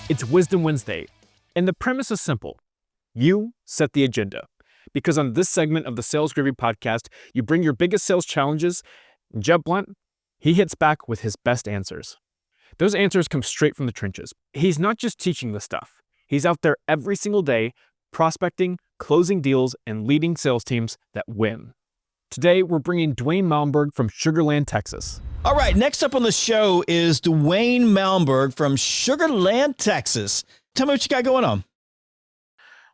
It's Wisdom Wednesday, and the premise is simple. You set the agenda. Because on this segment of the Sales Gravy podcast, you bring your biggest sales challenges, and Jeb Blount, he hits back with his best answers. Those answers come straight from the trenches. He's not just teaching the stuff. He's out there every single day, prospecting, closing deals, and leading sales teams that win. Today, we're bringing Dwayne Malmberg from Sugar Land, Texas. All right, next up on the show is Dwayne Malmberg from Sugar Land, Texas. Tell me what you got going on.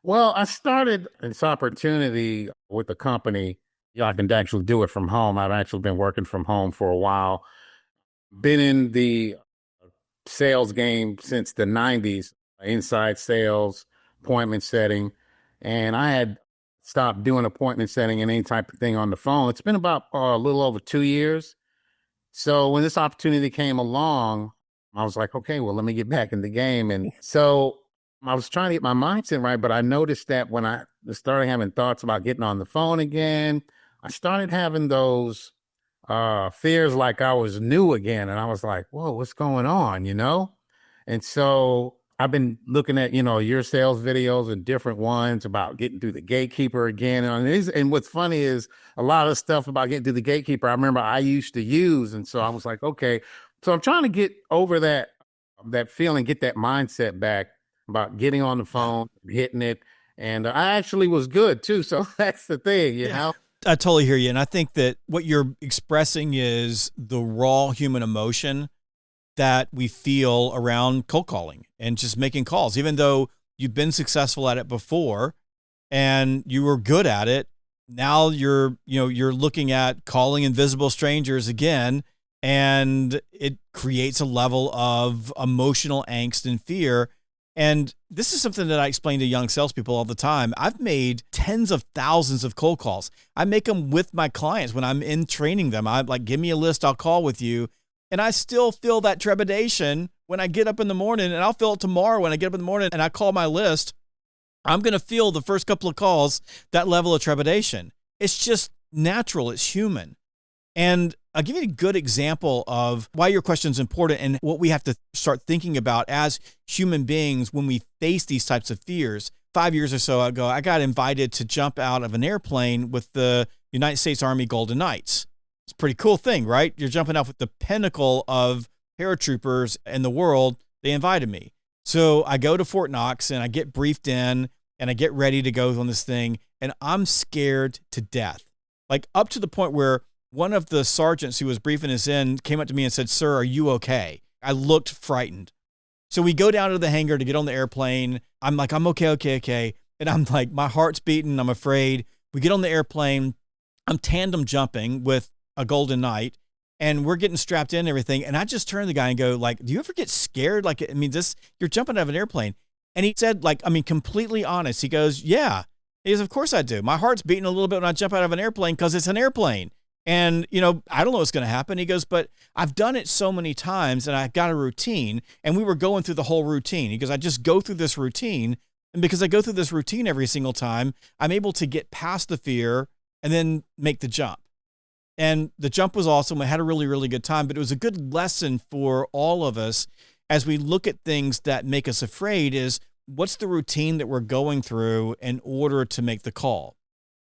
Well, I started this opportunity with the company. I can actually do it from home. I've actually been working from home for a while. Been in the sales game since the 90s, inside sales, appointment setting. And I had stopped doing appointment setting and any type of thing on the phone. It's been about a little over 2 years. So when this opportunity came along, I was like, okay, well, let me get back in the game. And so I was trying to get my mindset right, but I noticed that when I started having thoughts about getting on the phone again, I started having those fears like I was new again. And I was like, whoa, what's going on, And so I've been looking at, your sales videos and different ones about getting through the gatekeeper again. And what's funny is a lot of stuff about getting through the gatekeeper, I remember I used to use. And so I was like, okay, so I'm trying to get over that feeling, get that mindset back about getting on the phone, hitting it. And I actually was good too. So that's the thing, you know? I totally hear you. And I think that what you're expressing is the raw human emotion that we feel around cold calling and just making calls, even though you've been successful at it before and you were good at it. Now you're looking at calling invisible strangers again, and it creates a level of emotional angst and fear. And this is something that I explain to young salespeople all the time. I've made tens of thousands of cold calls. I make them with my clients when I'm in training them. I'm like, give me a list, I'll call with you. And I still feel that trepidation when I get up in the morning, and I'll feel it tomorrow when I get up in the morning and I call my list. I'm going to feel the first couple of calls, that level of trepidation. It's just natural. It's human. And I'll give you a good example of why your question is important and what we have to start thinking about as human beings when we face these types of fears. 5 years or so ago, I got invited to jump out of an airplane with the United States Army Golden Knights. It's a pretty cool thing, right? You're jumping off with the pinnacle of paratroopers in the world. They invited me. So I go to Fort Knox and I get briefed in and I get ready to go on this thing. And I'm scared to death, like up to the point where one of the sergeants who was briefing us in came up to me and said, "Sir, are you okay?" I looked frightened. So we go down to the hangar to get on the airplane. I'm like, I'm okay. And I'm like, my heart's beating. I'm afraid. We get on the airplane. I'm tandem jumping with a Golden Knight, and we're getting strapped in and everything. And I just turn to the guy and go, like, do you ever get scared? Like, you're jumping out of an airplane. And he said, completely honest. He goes, yeah. He goes, of course I do. My heart's beating a little bit when I jump out of an airplane because it's an airplane. And, I don't know what's going to happen. He goes, but I've done it so many times and I got a routine, and we were going through the whole routine. He goes, I just go through this routine. And because I go through this routine every single time, I'm able to get past the fear and then make the jump. And the jump was awesome. I had a really, really good time, but it was a good lesson for all of us as we look at things that make us afraid is what's the routine that we're going through in order to make the call?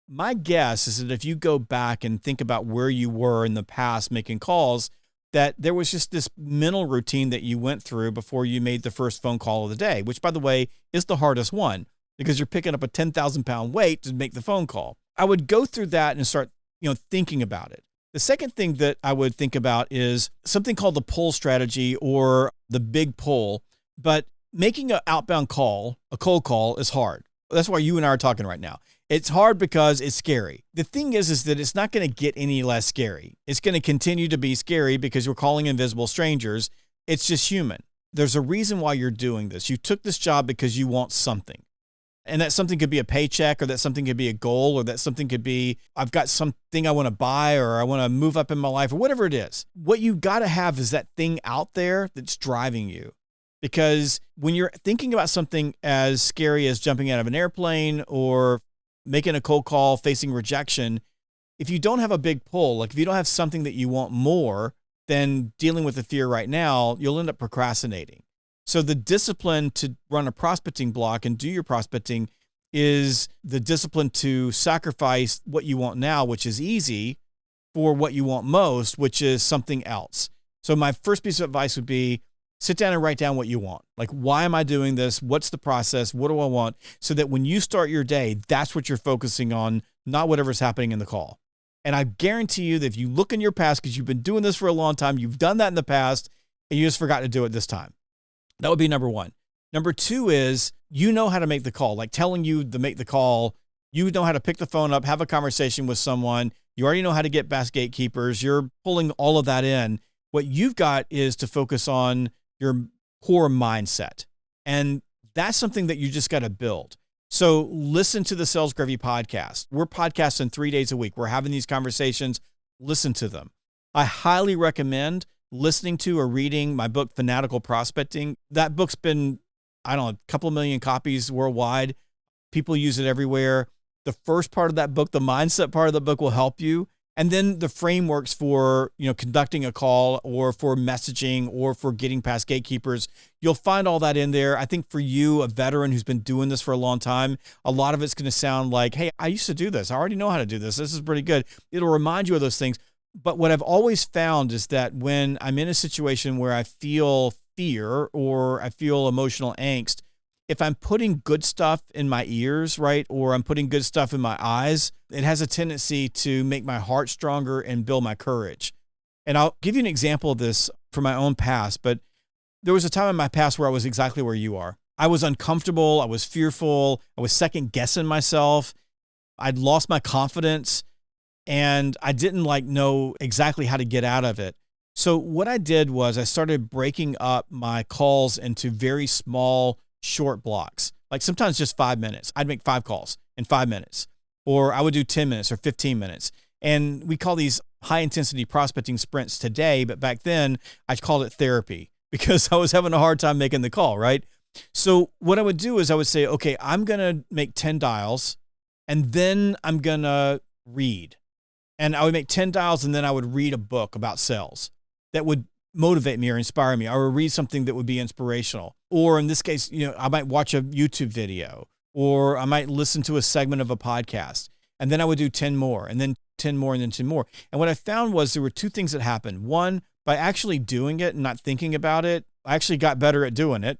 My guess is that if you go back and think about where you were in the past making calls, that there was just this mental routine that you went through before you made the first phone call of the day, which, by the way, is the hardest one because you're picking up a 10,000-pound weight to make the phone call. I would go through that and start, thinking about it. The second thing that I would think about is something called the pull strategy or the big pull, but making an outbound call, a cold call, is hard. That's why you and I are talking right now. It's hard because it's scary. The thing is that it's not going to get any less scary. It's going to continue to be scary because we're calling invisible strangers. It's just human. There's a reason why you're doing this. You took this job because you want something. And that something could be a paycheck, or that something could be a goal, or that something could be, I've got something I want to buy, or I want to move up in my life, or whatever it is. What you got to have is that thing out there that's driving you. Because when you're thinking about something as scary as jumping out of an airplane or making a cold call, facing rejection, if you don't have a big pull, like if you don't have something that you want more than dealing with the fear right now, you'll end up procrastinating. So the discipline to run a prospecting block and do your prospecting is the discipline to sacrifice what you want now, which is easy, for what you want most, which is something else. So my first piece of advice would be sit down and write down what you want. Like, why am I doing this? What's the process? What do I want? So that when you start your day, that's what you're focusing on, not whatever's happening in the call. And I guarantee you that if you look in your past, because you've been doing this for a long time, you've done that in the past, and you just forgot to do it this time. That would be number one. Number two is you know how to make the call. Like telling you to make the call, you know how to pick the phone up, have a conversation with someone. You already know how to get past gatekeepers. You're pulling all of that in. What you've got is to focus on your core mindset. And that's something that you just got to build. So listen to the Sales Gravy podcast. We're podcasting 3 days a week. We're having these conversations. Listen to them. I highly recommend listening to or reading my book, Fanatical Prospecting. That book's been, I don't know, a couple million copies worldwide. People use it everywhere. The first part of that book, the mindset part of the book, will help you. And then the frameworks for, conducting a call or for messaging or for getting past gatekeepers, you'll find all that in there. I think for you, a veteran who's been doing this for a long time, a lot of it's going to sound like, hey, I used to do this. I already know how to do this. This is pretty good. It'll remind you of those things. But what I've always found is that when I'm in a situation where I feel fear or I feel emotional angst, if I'm putting good stuff in my ears, right, or I'm putting good stuff in my eyes, it has a tendency to make my heart stronger and build my courage. And I'll give you an example of this from my own past, but there was a time in my past where I was exactly where you are. I was uncomfortable. I was fearful. I was second guessing myself. I'd lost my confidence and I didn't know exactly how to get out of it. So what I did was I started breaking up my calls into very small, short blocks, like sometimes just 5 minutes. I'd make 5 calls in 5 minutes, or I would do 10 minutes or 15 minutes. And we call these high intensity prospecting sprints today, but back then I called it therapy because I was having a hard time making the call, right? So what I would do is I would say, okay, I'm going to make 10 dials and then I'm going to read. And I would make 10 dials and then I would read a book about sales that would motivate me or inspire me. I would read something that would be inspirational. Or in this case, I might watch a YouTube video, or I might listen to a segment of a podcast. And then I would do 10 more, and then 10 more, and then 10 more. And what I found was there were 2 things that happened. One, by actually doing it and not thinking about it, I actually got better at doing it.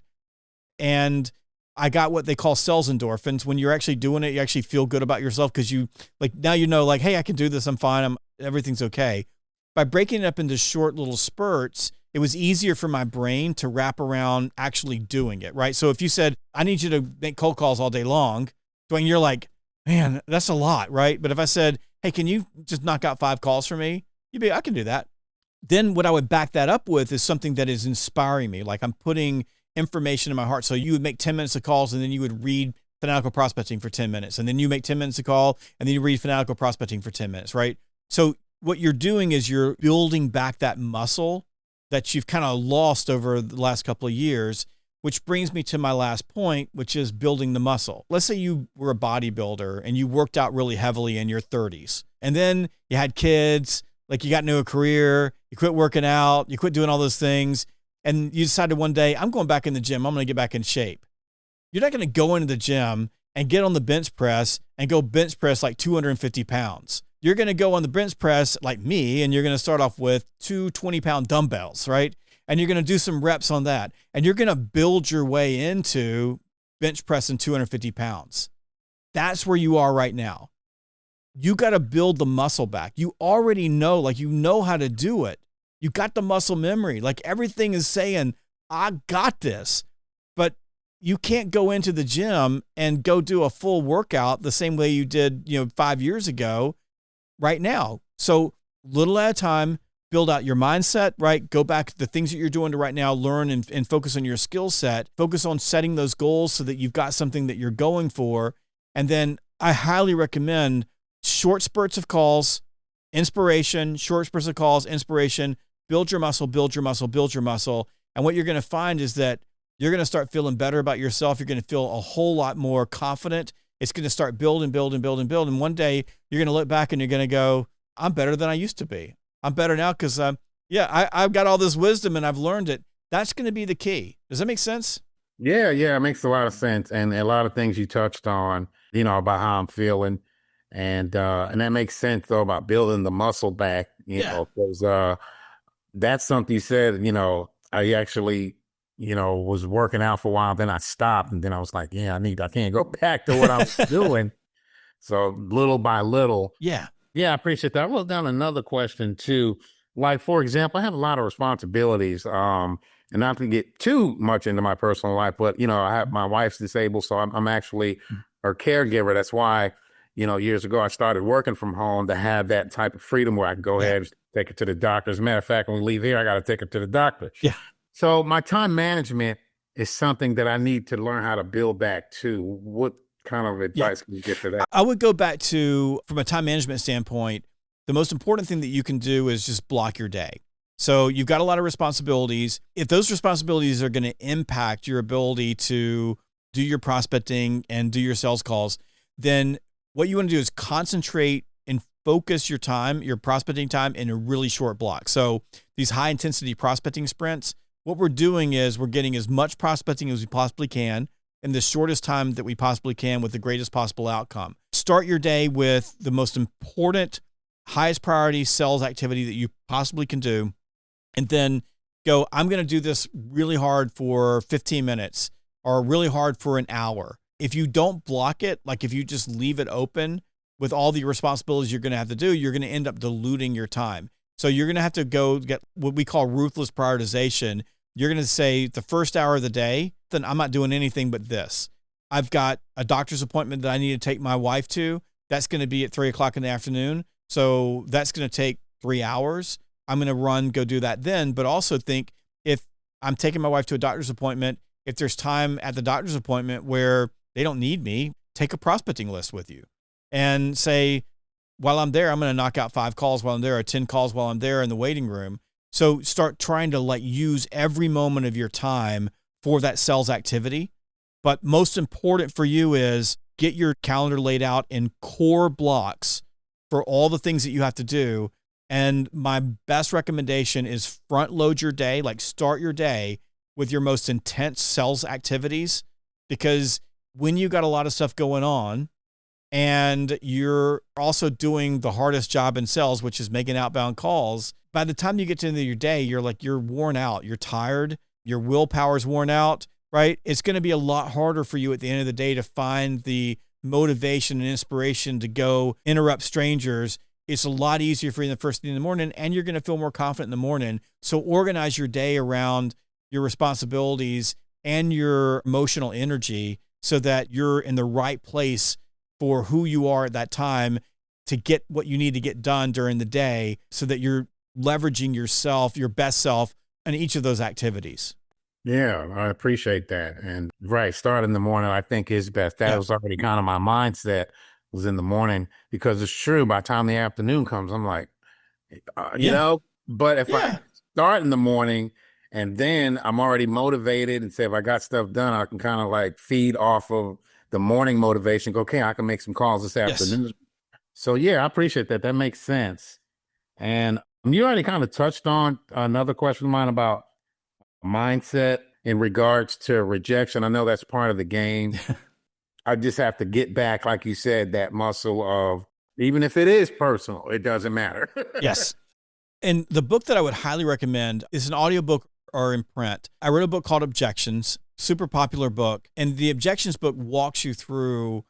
And I got what they call sales endorphins. When you're actually doing it, you actually feel good about yourself because now hey, I can do this. I'm fine. Everything's okay. By breaking it up into short little spurts, it was easier for my brain to wrap around actually doing it, right? So if you said, I need you to make cold calls all day long, Dwayne, you're like, man, that's a lot, right? But if I said, hey, can you just knock out 5 calls for me? You'd be, I can do that. Then what I would back that up with is something that is inspiring me. Like I'm putting information in my heart. So you would make 10 minutes of calls and then you would read Fanatical Prospecting for 10 minutes. And then you make 10 minutes of call and then you read Fanatical Prospecting for 10 minutes, right? So what you're doing is you're building back that muscle that you've kind of lost over the last couple of years, which brings me to my last point, which is building the muscle. Let's say you were a bodybuilder and you worked out really heavily in your 30s, and then you had kids, like you got into a career, you quit working out, you quit doing all those things, and you decided one day, I'm going back in the gym, I'm going to get back in shape. You're not going to go into the gym and get on the bench press and go bench press like 250 pounds. You're going to go on the bench press like me, and you're going to start off with 2 20-pound dumbbells, right? And you're going to do some reps on that. And you're going to build your way into bench pressing 250 pounds. That's where you are right now. You got to build the muscle back. You already know, you know how to do it. You got the muscle memory. Everything is saying, I got this. But you can't go into the gym and go do a full workout the same way you did, 5 years ago. Right now. So little at a time, build out your mindset, right? Go back to the things that you're doing to right now, learn and focus on your skill set, focus on setting those goals so that you've got something that you're going for. And then I highly recommend short spurts of calls, inspiration, short spurts of calls, inspiration, build your muscle, build your muscle, build your muscle. And what you're going to find is that you're going to start feeling better about yourself. You're going to feel a whole lot more confident. It's going to start building. And one day you're going to look back and you're going to go, I'm better than I used to be. I'm better now because, I've got all this wisdom and I've learned it. That's going to be the key. Does that make sense? Yeah, yeah, it makes a lot of sense. And a lot of things you touched on, about how I'm feeling. And that makes sense though about building the muscle back, because that's something you said, I actually, was working out for a while, then I stopped, and then I was like, yeah, I can't go back to what I was doing. So little by little. Yeah. Yeah, I appreciate that. I wrote down another question too. Like, for example, I have a lot of responsibilities. And not to get too much into my personal life, but I have my wife's disabled, so I'm actually her caregiver. That's why, years ago I started working from home to have that type of freedom where I can go ahead and take her to the doctor. As a matter of fact, when we leave here, I got to take her to the doctor. Yeah. So my time management is something that I need to learn how to build back to. What kind of advice can you get to that? I would go back to, from a time management standpoint, the most important thing that you can do is just block your day. So you've got a lot of responsibilities. If those responsibilities are going to impact your ability to do your prospecting and do your sales calls, then what you want to do is concentrate and focus your time, your prospecting time, in a really short block. So these high intensity prospecting sprints, what we're doing is we're getting as much prospecting as we possibly can in the shortest time that we possibly can with the greatest possible outcome. Start your day with the most important, highest priority sales activity that you possibly can do. And then go, I'm going to do this really hard for 15 minutes or really hard for an hour. If you don't block it, like if you just leave it open with all the responsibilities you're going to have to do, you're going to end up diluting your time. So you're going to have to go get what we call ruthless prioritization. You're going to say the first hour of the day, then I'm not doing anything but this. I've got a doctor's appointment that I need to take my wife to. That's going to be at 3:00 in the afternoon. So that's going to take 3 hours. I'm going to go do that then, but also think, if I'm taking my wife to a doctor's appointment, if there's time at the doctor's appointment where they don't need me, take a prospecting list with you and say, while I'm there, I'm going to knock out 5 calls while I'm there, or 10 calls while I'm there in the waiting room. So start trying to use every moment of your time for that sales activity. But most important for you is get your calendar laid out in core blocks for all the things that you have to do. And my best recommendation is front load your day, start your day with your most intense sales activities, because when you got a lot of stuff going on and you're also doing the hardest job in sales, which is making outbound calls, by the time you get to the end of your day, you're worn out, you're tired, your willpower's worn out, right? It's going to be a lot harder for you at the end of the day to find the motivation and inspiration to go interrupt strangers. It's a lot easier for you in the first thing in the morning, and you're going to feel more confident in the morning. So organize your day around your responsibilities and your emotional energy so that you're in the right place for who you are at that time to get what you need to get done during the day, so that you're leveraging yourself, your best self, in each of those activities. Yeah, I appreciate that. And start in the morning, I think, is best. That was already kind of my mindset, was in the morning, because it's true. By the time the afternoon comes, I'm like, but if I start in the morning and then I'm already motivated, and say, if I got stuff done, I can kind of feed off of the morning motivation. Go, okay, I can make some calls this afternoon. So yeah, I appreciate that. That makes sense. And you already kind of touched on another question of mine about mindset in regards to rejection. I know that's part of the game. I just have to get back, like you said, that muscle of, even if it is personal, it doesn't matter. Yes. And the book that I would highly recommend is an audiobook or in print. I wrote a book called Objections, super popular book. And the Objections book walks you through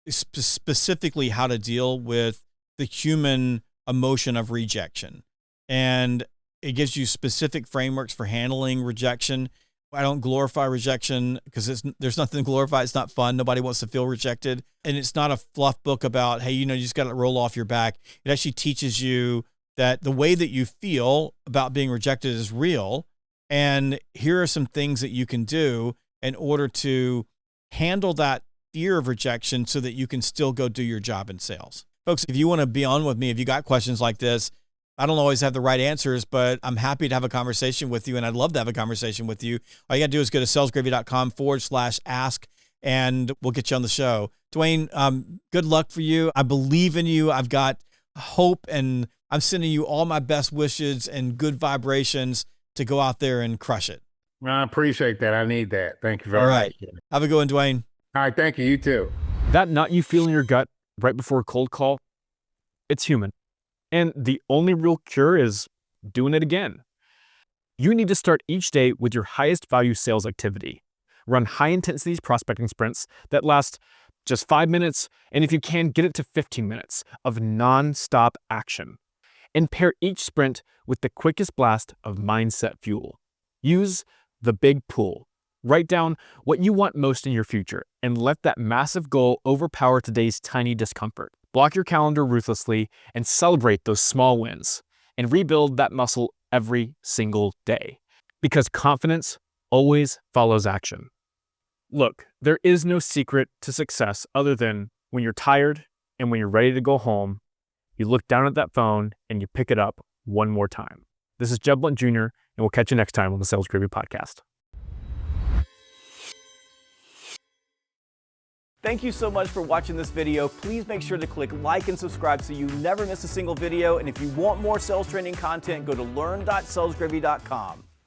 specifically how to deal with the human emotion of rejection. And it gives you specific frameworks for handling rejection. I don't glorify rejection because there's nothing to glorify. It's not fun. Nobody wants to feel rejected. And it's not a fluff book about, hey, you just got to roll off your back. It actually teaches you that the way that you feel about being rejected is real. And here are some things that you can do in order to handle that fear of rejection so that you can still go do your job in sales. Folks, if you want to be on with me, if you got questions like this, I don't always have the right answers, but I'm happy to have a conversation with you, and I'd love to have a conversation with you. All you got to do is go to salesgravy.com/ask, and we'll get you on the show. Dwayne, good luck for you. I believe in you. I've got hope, and I'm sending you all my best wishes and good vibrations to go out there and crush it. I appreciate that. I need that. Thank you very All right. much. Have a good one, Dwayne. All right. Thank you. You too. That knot you feel in your gut right before a cold call, it's human. And the only real cure is doing it again. You need to start each day with your highest value sales activity. Run high intensity prospecting sprints that last just 5 minutes, and if you can, get it to 15 minutes of non-stop action. And pair each sprint with the quickest blast of mindset fuel. Use the big pull. Write down what you want most in your future and let that massive goal overpower today's tiny discomfort. Block your calendar ruthlessly and celebrate those small wins and rebuild that muscle every single day. Because confidence always follows action. Look, there is no secret to success other than when you're tired and when you're ready to go home, you look down at that phone and you pick it up one more time. This is Jeb Blount Jr., and we'll catch you next time on the Sales Gravy Podcast. Thank you so much for watching this video. Please make sure to click like and subscribe so you never miss a single video. And if you want more sales training content, go to learn.salesgravy.com.